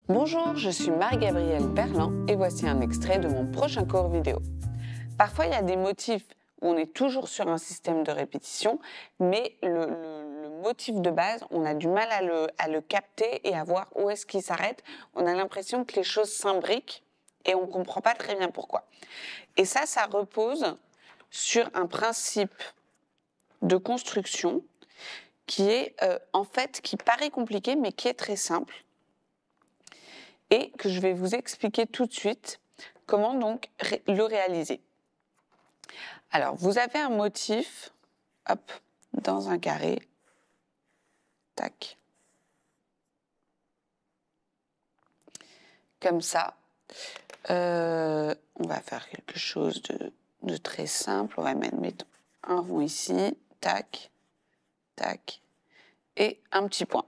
Bonjour, je suis Marie-Gabrielle Berland et voici un extrait de mon prochain cours vidéo. Parfois, il y a des motifs où on est toujours sur un système de répétition, mais le motif de base, on a du mal à le capter et à voir où est-ce qu'il s'arrête. On a l'impression que les choses s'imbriquent et on ne comprend pas très bien pourquoi. Et ça repose sur un principe de construction qui est en fait, qui paraît compliqué, mais qui est très simple. Et que je vais vous expliquer tout de suite comment donc le réaliser. Alors, vous avez un motif, hop, dans un carré, tac, comme ça. On va faire quelque chose de très simple. On va mettre un rond ici, tac, tac, et un petit point.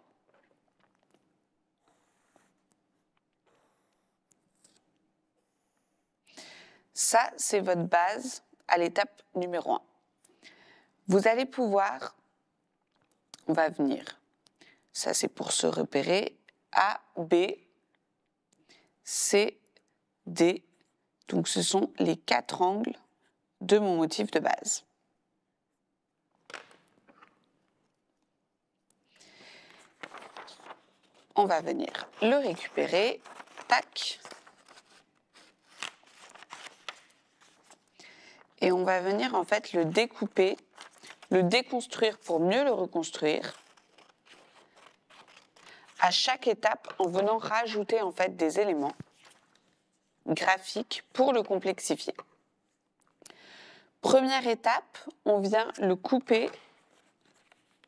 Ça, c'est votre base à l'étape numéro 1. Vous allez pouvoir, on va venir, ça c'est pour se repérer, A, B, C, D. Donc ce sont les 4 angles de mon motif de base. On va venir le récupérer, tac. Et on va venir en fait le découper, le déconstruire pour mieux le reconstruire. À chaque étape, en venant rajouter en fait des éléments graphiques pour le complexifier. Première étape, on vient le couper,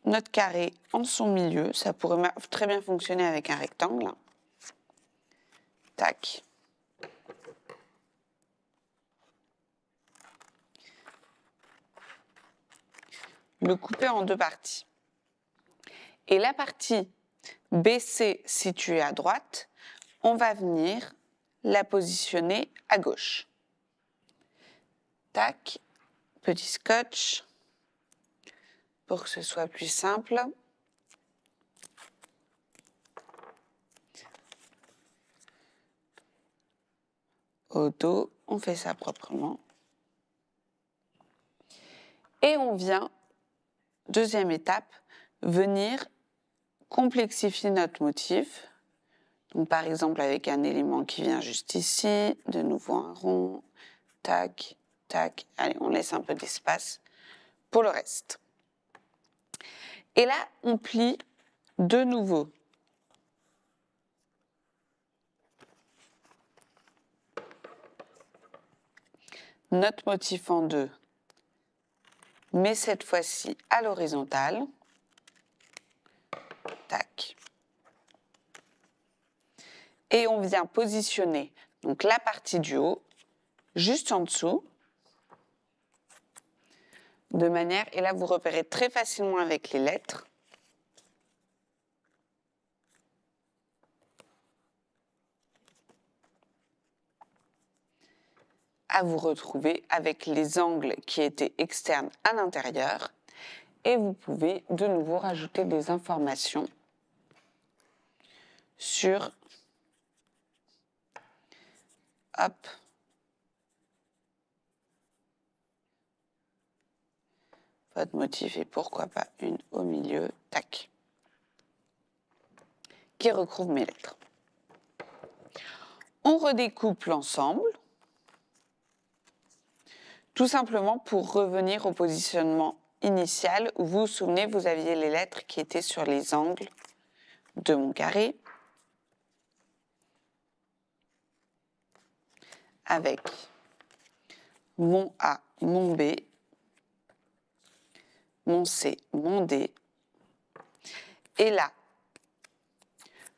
notre carré en son milieu. Ça pourrait très bien fonctionner avec un rectangle. Tac. Le couper en 2 parties. Et la partie BC située à droite, on va venir la positionner à gauche. Tac, petit scotch, pour que ce soit plus simple. Au dos, on fait ça proprement. Et on vient, deuxième étape, venir complexifier notre motif. Donc, par exemple, avec un élément qui vient juste ici, de nouveau un rond, tac, tac. Allez, on laisse un peu d'espace pour le reste. Et là, on plie de nouveau. Notre motif en 2, mais cette fois-ci à l'horizontale. Tac. Et on vient positionner donc la partie du haut juste en dessous, de manière, et là vous repérez très facilement avec les lettres, à vous retrouver avec les angles qui étaient externes à l'intérieur, et vous pouvez de nouveau rajouter des informations sur, hop, votre motif et pourquoi pas une au milieu, tac, qui recouvre mes lettres. On redécoupe l'ensemble, tout simplement pour revenir au positionnement initial où vous vous souvenez, vous aviez les lettres qui étaient sur les angles de mon carré, avec mon A, mon B, mon C, mon D. Et là,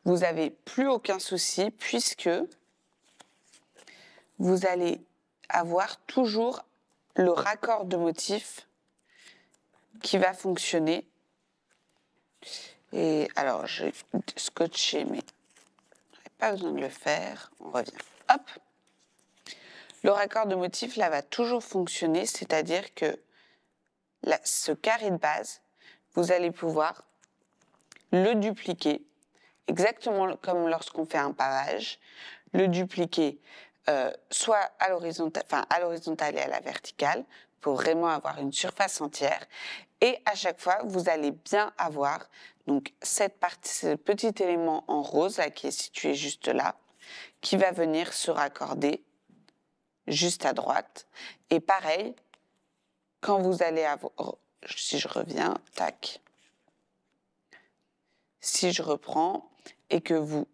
vous n'avez plus aucun souci puisque vous allez avoir toujours le raccord de motifs qui va fonctionner. Et alors, j'ai scotché, mais je n'ai pas besoin de le faire. On revient. Hop. Le raccord de motifs, là, va toujours fonctionner, c'est-à-dire que là, ce carré de base, vous allez pouvoir le dupliquer exactement comme lorsqu'on fait un pavage, le dupliquer soit à l'horizontale et à la verticale pour vraiment avoir une surface entière. Et à chaque fois, vous allez bien avoir donc cette partie, ce petit élément en rose là, qui est situé juste là, qui va venir se raccorder juste à droite. Et pareil, quand vous allez avoir, si je reviens, tac, si je reprends et que vous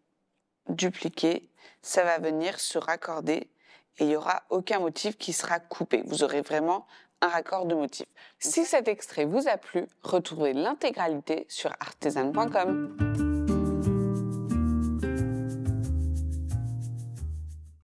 dupliquez, ça va venir se raccorder et il n'y aura aucun motif qui sera coupé. Vous aurez vraiment un raccord de motifs. Si cet extrait vous a plu, retrouvez l'intégralité sur artisan.com.